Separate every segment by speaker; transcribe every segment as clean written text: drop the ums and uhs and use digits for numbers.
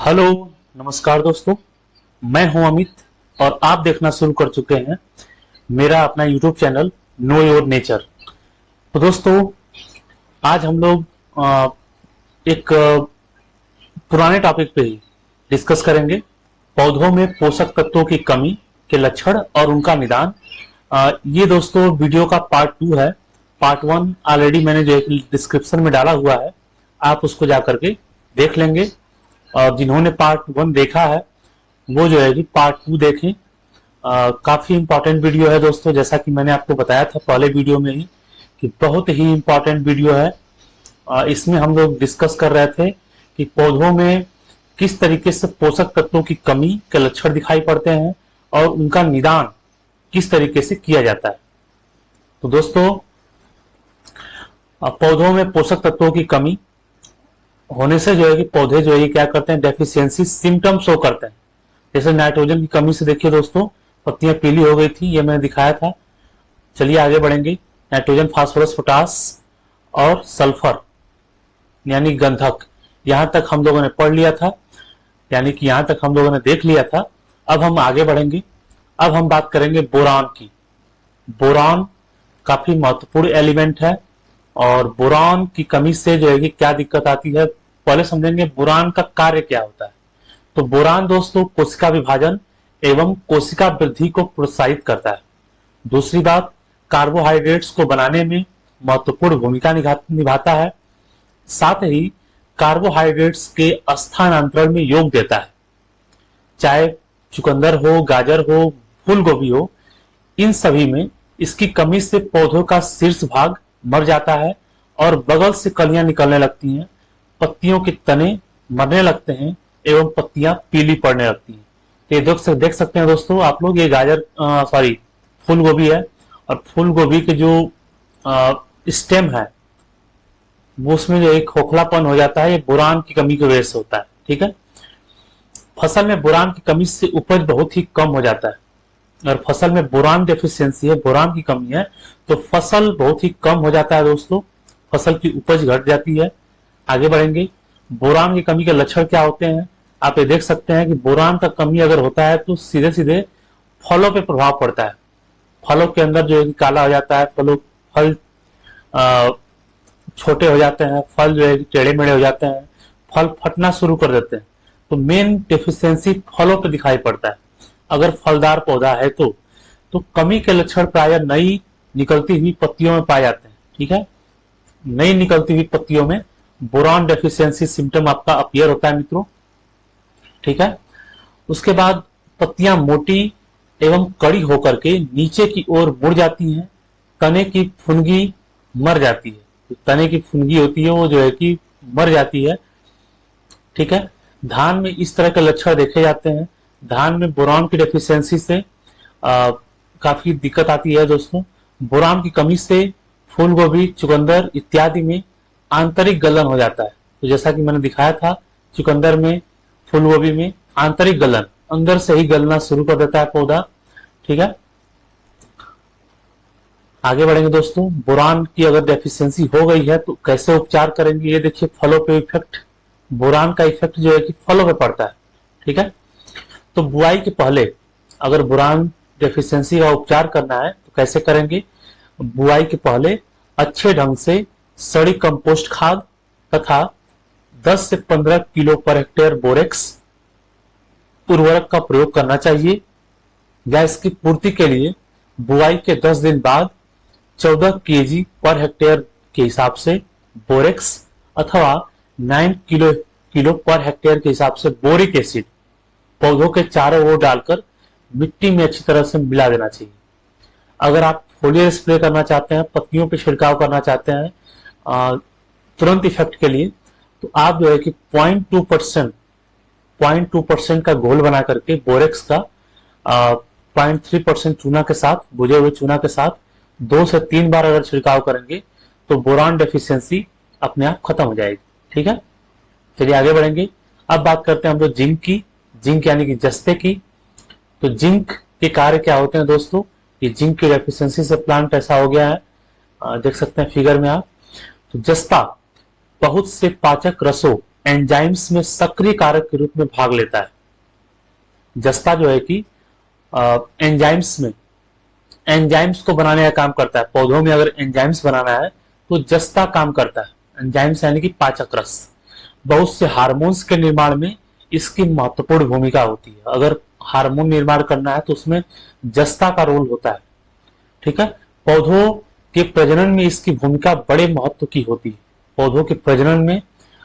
Speaker 1: Hello, नमस्कार दोस्तों। मैं हूं अमित और आप देखना शुरू कर चुके हैं मेरा अपना YouTube channel know your nature. तो दोस्तों, आज हम लोग एक पुराने टॉपिक पे ही डिस्कस करेंगे। पौधों में पोषक तत्वों की कमी के लक्षण और उनका निदान। ये दोस्तों वीडियो का पार्ट 2 है। पार्ट 1 ऑलरेडी मैंने जो है डिस्क्रिप्शन में डाला हुआ है, आप उसको जाकर के देख लेंगे। और जिन्होंने पार्ट 1 देखा है वो जो है कि पार्ट 2 देखें। काफी इंपॉर्टेंट वीडियो है दोस्तों, जैसा कि मैंने आपको बताया था पहले वीडियो में ही कि बहुत ही इंपॉर्टेंट वीडियो है। इसमें हम लोग डिस्कस कर रहे थे कि पौधों में किस तरीके से पोषक तत्वों की कमी के लक्षण दिखाई पड़ते हैं और उनका निदान किस तरीके से किया जाता है। तो दोस्तों, पौधों में पोषक तत्वों की कमी होने से जो है कि पौधे जो है क्या करते हैं, डेफिशिएंसी सिम्टम शो करते हैं। जैसे नाइट्रोजन की कमी से देखिए दोस्तों, पत्तियां पीली हो गई थी, ये मैंने दिखाया था। चलिए आगे बढ़ेंगे। नाइट्रोजन, फास्फोरस, पोटास और सल्फर यानी गंधक, यहां तक हम लोगों ने पढ़ लिया था, यानी कि यहां तक हम लोगों ने देख लिया था। अब हम आगे बढ़ेंगे। अब हम बात करेंगे बोरान की। बोरान काफी महत्वपूर्ण एलिमेंट है और बोरान की कमी से जो है कि क्या दिक्कत आती है, पहले समझेंगे बोरान का कार्य क्या होता है। तो बोरान दोस्तों कोशिका विभाजन एवं कोशिका वृद्धि को प्रोत्साहित करता है। दूसरी बात, कार्बोहाइड्रेट्स को बनाने में महत्वपूर्ण भूमिका निभाता है। साथ ही कार्बोहाइड्रेट्स के स्थानांतरण में योग देता है। चाहे चुकंदर हो, गाजर हो, फूल गोभी हो, इन सभी में इसकी कमी से पौधों का शीर्ष भाग मर जाता है और बगल से कलियां निकलने लगती हैं, पत्तियों के तने मरने लगते हैं एवं पत्तियां पीली पड़ने लगती हैं। तो ये देख सकते हैं दोस्तों आप लोग, ये गाजर फूल गोभी है और फूल गोभी के जो स्टेम है वो उसमें जो एक खोखलापन हो जाता है, ये बोरान की कमी की वजह से होता है। ठीक है, फसल में बोरान की कमी से उपज बहुत ही कम हो जाता है। और फसल में बोरान डेफिशिएंसी है, बोरान की कमी है, तो फसल बहुत ही कम हो जाता है दोस्तों, फसल की उपज घट जाती है। आगे बढ़ेंगे। बोरान की कमी के लक्षण क्या होते हैं, आप ये देख सकते हैं कि बोरान का कमी अगर होता है तो सीधे सीधे फलों पे प्रभाव पड़ता है। फलों के अंदर जो है काला हो जाता है, फल छोटे हो जाते हैं, फल जो है टेढ़े मेढ़े हो जाते हैं, फल फटना शुरू कर देते हैं। तो मेन डेफिशिएंसी फलों पे दिखाई पड़ता है। अगर फलदार पौधा है तो कमी के लक्षण प्रायः नई निकलती हुई पत्तियों में पाए जाते हैं। ठीक है, नई निकलती हुई पत्तियों में बोरान डेफिशिएंसी सिम्टम आपका अपीयर होता है मित्रों। ठीक है, उसके बाद पत्तियां मोटी एवं कड़ी होकर के नीचे की ओर मुड़ जाती हैं, तने की फुनगी मर जाती है। तो तने की फुनगी होती है वो जो है कि मर जाती है। ठीक है, धान में इस तरह के लक्षण देखे जाते हैं। धान में बोरान की डेफिशिएंसी से काफी दिक्कत आती है दोस्तों। बोरान की कमी से फूल गोभी, चुकंदर इत्यादि में आंतरिक गलन हो जाता है। तो जैसा कि मैंने दिखाया था, चुकंदर में, फूल गोभी में आंतरिक गलन, अंदर से ही गलना शुरू कर देता है पौधा। ठीक है, आगे बढ़ेंगे दोस्तों। बोरान की अगर डेफिशिएंसी हो गई है तो कैसे उपचार करेंगे, ये देखिए फलों पे इफेक्ट, बोरान का इफेक्ट जो है कि फलों पे पड़ता है। ठीक है, तो बुआई के पहले अगर बोरान डेफिशिएंसी का उपचार करना है तो कैसे करेंगे। बुआई के पहले अच्छे ढंग से सड़ी कंपोस्ट खाद तथा 10 से 15 किलो पर हेक्टेयर बोरेक्स उर्वरक का प्रयोग करना चाहिए। या इसकी पूर्ति के लिए बुआई के 10 दिन बाद 14 केजी पर हेक्टेयर के हिसाब से बोरेक्स अथवा 9 किलो पर हेक्टेयर के हिसाब से बोरिक एसिड पौधों के चारों ओर डालकर मिट्टी में अच्छी तरह से मिला देना चाहिए। अगर आप फोलियर स्प्रे करना चाहते हैं, पत्तियों पे छिड़काव करना चाहते हैं तुरंत इफेक्ट के लिए, तो आप जो है कि 0.2% का घोल बना करके बोरेक्स का 0.3% चूना के साथ, भुजे हुए चूना के साथ 2 से 3 बार अगर छिड़काव करेंगे तो बोरान डेफिशिएंसी अपने आप खत्म हो जाएगी। ठीक है, चलिए आगे बढ़ेंगे। अब बात करते हैं हम लोग जिंक की। जिंक यानी कि जस्ते की। तो जिंक के कार्य क्या होते हैं दोस्तों, ये जिंक की डेफिशिएंसी से प्लांट ऐसा हो गया है, देख सकते हैं फिगर में आप। तो जस्ता बहुत से पाचक रसों एंजाइम्स में सक्रिय कारक के रूप में भाग लेता है। जस्ता जो है कि एंजाइम्स को बनाने का काम करता है। पौधों में अगर एंजाइम्स बनाना है तो जस्ता काम करता है। एंजाइम्स यानी कि पाचक रस। बहुत से हार्मोन्स के निर्माण में इसकी महत्वपूर्ण भूमिका होती है। अगर हार्मोन निर्माण करना है तो उसमें जस्ता का रोल होता है। ठीक है, पौधों के प्रजनन में इसकी भूमिका बड़े महत्व की होती है। पौधों के प्रजनन में,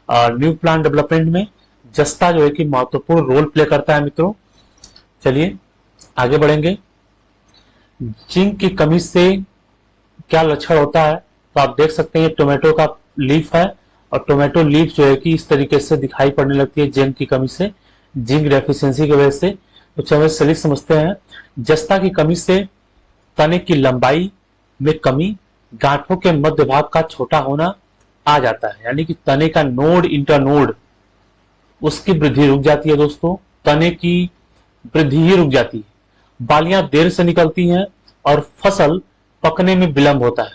Speaker 1: न्यू प्लांट डेवलपमेंट में जस्ता जो है कि महत्वपूर्ण रोल प्ले करता है। मित्रों चलिए आगे बढ़ेंगे। जिंक की कमी से क्या लक्षण होता है, तो आप देख सकते हैं टोमेटो का लीफ है और टोमेटो लीफ जो है कि इस तरीके से दिखाई पड़ने लगती है जिंक की कमी से, जिंक डेफिशिएंसी की वजह से। तो चलिए समझते हैं। जस्ता की कमी से तने की लंबाई में कमी, गांठों के मध्य भाग का छोटा होना आ जाता है, यानी कि तने का नोड इंटरनोड उसकी वृद्धि रुक जाती है। दोस्तों तने की वृद्धि ही रुक जाती है। बालियां देर से निकलती हैं और फसल पकने में विलंब होता है।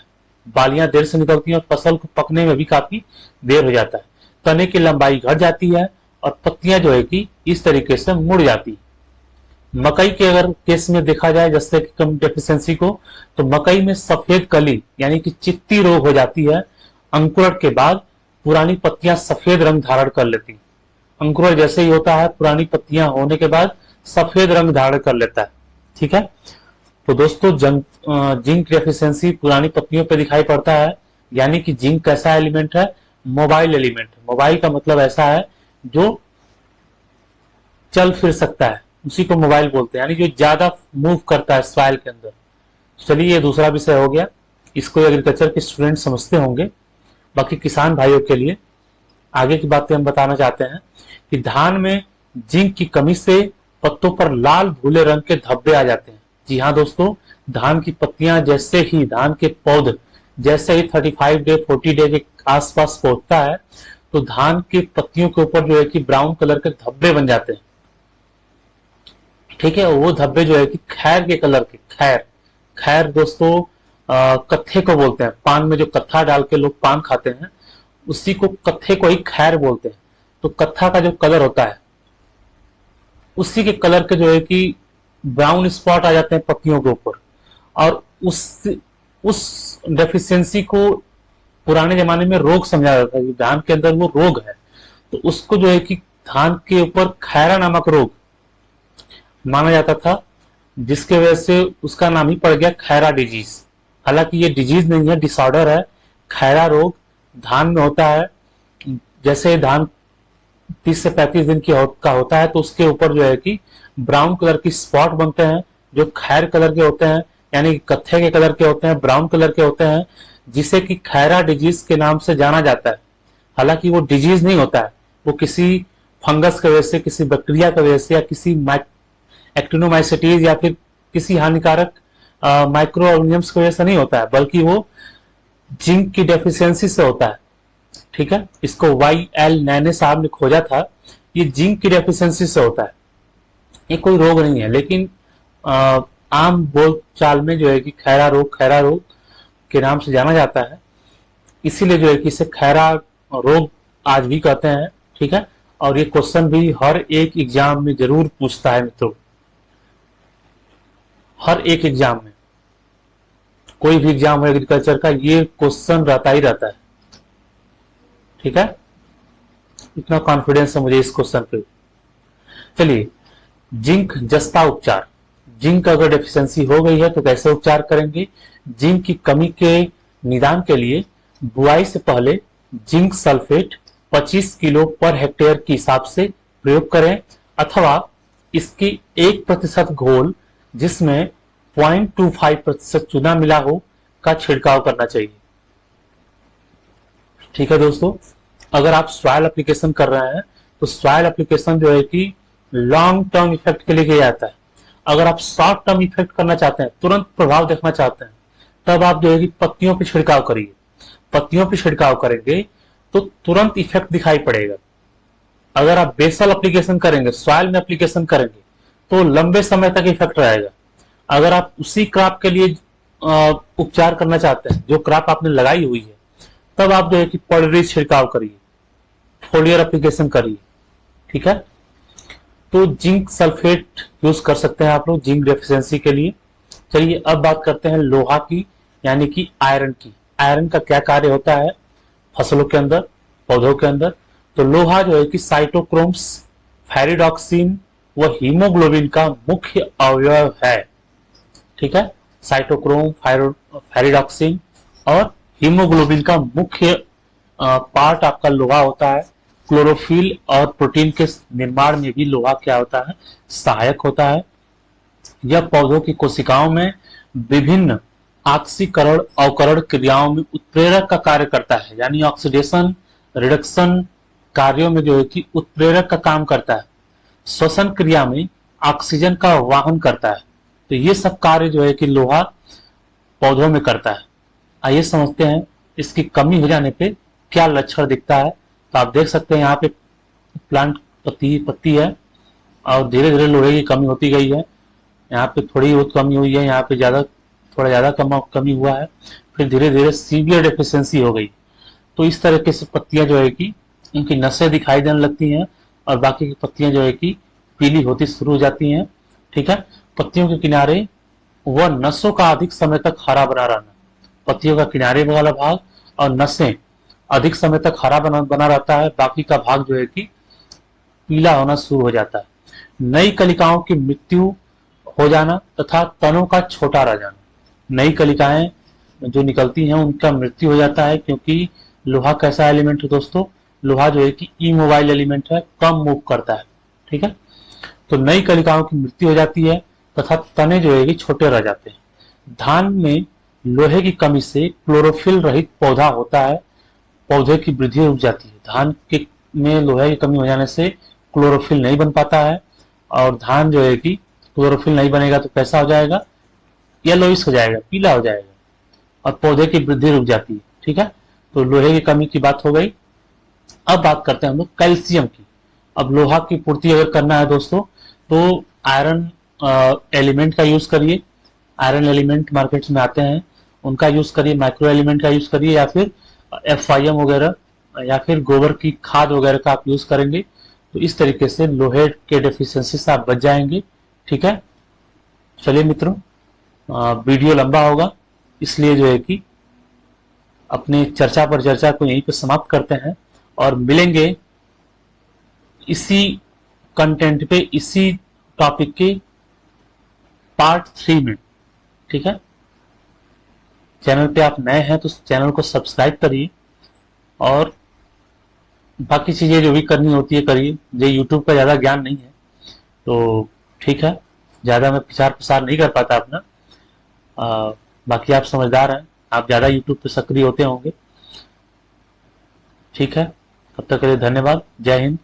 Speaker 1: बालियां देर से निकलती हैं और फसल को पकने में भी काफी देर हो जाता है। तने की लंबाई घट जाती है और पत्तियां जो है कि इस तरीके से मुड़ जाती है। मकई के अगर केस में देखा जाए जस्ते की कम डेफिशिएंसी को, तो मकई में सफेद कली यानी कि चित्ती रोग हो जाती है। अंकुरण के बाद पुरानी पत्तियां सफेद रंग धारण कर लेती। अंकुरण जैसे ही होता है पुरानी पत्तियां होने के बाद सफेद रंग धारण कर लेता है। ठीक है, तो दोस्तों जिंक डेफिशिएंसी पुरानी पत्तियों पर दिखाई पड़ता है। यानी कि जिंक कैसा एलिमेंट है, मोबाइल एलिमेंट। मोबाइल का मतलब ऐसा है जो चल फिर सकता है, उसी को मोबाइल बोलते हैं, यानी जो ज्यादा मूव करता है सॉइल के अंदर। चलिए ये दूसरा विषय हो गया, इसको एग्रीकल्चर के स्टूडेंट समझते होंगे। बाकी किसान भाइयों के लिए आगे की बातें हम बताना चाहते हैं कि धान में जिंक की कमी से पत्तों पर लाल भूले रंग के धब्बे आ जाते हैं। जी हाँ दोस्तों, धान की पत्तियां जैसे ही, धान के पौध जैसे ही 35 डे 40 डे के आसपास पहुंचता है तो धान की पत्तियों के ऊपर जो है कि ब्राउन कलर के धब्बे बन जाते हैं। ठीक है, वो धब्बे जो है कि खैर के कलर के, खैर दोस्तों कत्थे को बोलते हैं। पान में जो कत्था डाल के लोग पान खाते हैं उसी को कत्थे को ही खैर बोलते हैं। तो कत्था का जो कलर होता है उसी के कलर के जो है कि ब्राउन स्पॉट आ जाते हैं पत्तियों के ऊपर। और उस डेफिशिएंसी को पुराने जमाने में रोग समझा जाता है कि धान के अंदर वो रोग है, तो उसको जो है कि धान के ऊपर खैरा नामक रोग माना जाता था, जिसके वजह से उसका नाम ही पड़ गया खैरा डिजीज। हालांकि ये डिजीज नहीं है, डिसऑर्डर है। खैरा रोग धान में होता है। जैसे धान 30 से 35 दिन का होता है तो उसके ऊपर जो है कि ब्राउन कलर की स्पॉट बनते हैं जो खैर कलर के होते हैं, यानी कत्थे के कलर के होते हैं, ब्राउन कलर के होते हैं, जिसे कि खैरा डिजीज के नाम से जाना जाता है। हालांकि वो डिजीज नहीं होता है, वो किसी फंगस की वजह से, किसी बैक्टीरिया की वजह से या किसी एक्टिनोमाइसिटीज या फिर किसी हानिकारक माइक्रो ऑर्गेनिजम्स की वजह से नहीं होता है, बल्कि वो जिंक की डेफिशिएंसी से होता है। ठीक है, इसको YL नैने साहब ने खोजा था। ये जिंक की डेफिशिएंसी से होता है, ये कोई रोग नहीं है। लेकिन आम बोल चाल में जो है कि खैरा रोग के नाम से जाना जाता है, इसीलिए जो है कि इसे खैरा रोग आज भी कहते हैं। ठीक है, और ये क्वेश्चन भी हर एक एग्जाम में जरूर पूछता है मित्रों। हर एक एग्जाम में, कोई भी एग्जाम हो एग्रीकल्चर का, ये क्वेश्चन रहता ही रहता है। ठीक है, इतना कॉन्फिडेंस है मुझे इस क्वेश्चन पे। चलिए, जिंक जस्ता उपचार। जिंक अगर डेफिशिएंसी हो गई है तो कैसे उपचार करेंगे? जिंक की कमी के निदान के लिए बुआई से पहले zinc sulphate 25 kilo per hectare के हिसाब से प्रयोग करें, अथवा इसकी 1% घोल जिसमें 0.25% चूना मिला हो का छिड़काव करना चाहिए। ठीक है दोस्तों, अगर आप सॉइल एप्लीकेशन कर रहे हैं तो सॉइल एप्लीकेशन जो है कि लॉन्ग टर्म इफेक्ट के लिए किया जाता है। अगर आप शॉर्ट टर्म इफेक्ट करना चाहते हैं, तुरंत प्रभाव देखना चाहते हैं, तब आप जो है कि पत्तियों पे छिड़काव करिए। पत्तियों पे छिड़काव करेंगे तो तुरंत इफेक्ट दिखाई पड़ेगा। अगर आप बेसल एप्लीकेशन करेंगे, सॉइल में एप्लीकेशन करेंगे, तो लंबे समय तक इफेक्ट रहेगा। अगर आप उसी क्रॉप के लिए उपचार करना चाहते हैं जो क्रॉप आपने लगाई हुई है, तब आप जो है कि पॉलिमरेज छिड़काव करिए। फोलियर एप्लीकेशन करिए। ठीक है, तो जिंक सल्फेट यूज कर सकते हैं आप लोग जिंक डेफिशिएंसी के लिए। चलिए अब बात करते हैं लोहा की, यानी कि आयरन की। आयरन का क्या कार्य होता है फसलों के अंदर, पौधों के अंदर? तो लोहा जो है कि साइटोक्रोम्स, फेरिडॉक्सिन व हीमोग्लोबिन का मुख्य अवयव है। ठीक है, साइटोक्रोम, फेरिडॉक्सिन और हीमोग्लोबिन का मुख्य पार्ट आपका लोहा होता है। क्लोरोफिल और प्रोटीन के निर्माण में भी लोहा क्या होता है, सहायक होता है। यह पौधों की कोशिकाओं में विभिन्न ऑक्सीकरण अवकरण क्रियाओं में उत्प्रेरक का कार्य करता है, यानी ऑक्सीडेशन रिडक्शन कार्यों में जो है कि उत्प्रेरक का काम करता है। श्वसन क्रिया में ऑक्सीजन का वाहन करता है। तो ये सब कार्य जो है कि लोहा पौधों में करता है। आइए समझते हैं इसकी कमी हो जाने पे क्या लक्षण दिखता है। तो आप देख सकते हैं यहाँ पे प्लांट पत्ती है और धीरे धीरे लोहे की कमी होती गई है। यहाँ पे थोड़ी बहुत कमी हुई है, यहाँ पे थोड़ा ज्यादा कमी हुआ है, फिर धीरे धीरे सीवियर डेफिशिएंसी हो गई। तो इस तरीके से पत्तियां जो है कि उनकी नसें दिखाई देने लगती हैं और बाकी की पत्तियां जो है कि पीली होती शुरू हो जाती हैं। ठीक है, पत्तियों के किनारे वह नसों का अधिक समय तक हरा बना रहना, पत्तियों का किनारे वाला भाग और नसें अधिक समय तक हरा बना रहता है, बाकी का भाग जो है कि पीला होना शुरू हो जाता है। नई कलिकाओं की मृत्यु हो जाना तथा तनों का छोटा रह जाना। नई कलिकाएं जो निकलती हैं उनका मृत्यु हो जाता है, क्योंकि लोहा कैसा एलिमेंट है दोस्तों, लोहा जो है कि इमोबाइल एलिमेंट है, कम मूव करता है। ठीक है, तो नई कलिकाओं की मृत्यु हो जाती है तथा तने जो है कि छोटे रह जाते हैं। धान में लोहे की कमी से क्लोरोफिल रहित पौधा होता है, पौधे की वृद्धि रुक जाती है। धान के में लोहे की कमी हो जाने से क्लोरोफिल नहीं बन पाता है और धान जो है कि क्लोरोफिल नहीं बनेगा तो कैसा हो जाएगा, येलोइश हो जाएगा, पीला हो जाएगा और पौधे की वृद्धि रुक जाती है। ठीक है, तो लोहे की कमी की बात हो गई। अब बात करते हैं हम लोग कैल्शियम की। अब लोहा की पूर्ति अगर करना है दोस्तों तो आयरन एलिमेंट का यूज करिए। आयरन एलिमेंट मार्केट में आते हैं, उनका यूज करिए, माइक्रो एलिमेंट का यूज करिए, या फिर FIM वगैरह या फिर गोबर की खाद वगैरह का आप यूज करेंगे तो इस तरीके से लोहे के डेफिशिएंसी से आप बच जाएंगे। ठीक है, चलिए मित्रों, वीडियो लंबा होगा इसलिए जो है कि अपनी चर्चा को यहीं पे समाप्त करते हैं और मिलेंगे इसी कंटेंट पे, इसी टॉपिक के पार्ट 3 में। ठीक है, चैनल पे आप नए हैं तो चैनल को सब्सक्राइब करिए और बाकी चीजें जो भी करनी होती है करिए। मुझे यूट्यूब का ज्यादा ज्ञान नहीं है तो ठीक है, ज्यादा मैं प्रचार प्रसार नहीं कर पाता अपना। बाकी आप समझदार हैं, आप ज्यादा यूट्यूब पे सक्रिय होते होंगे। ठीक है, तब तक के लिए धन्यवाद। जय हिंद।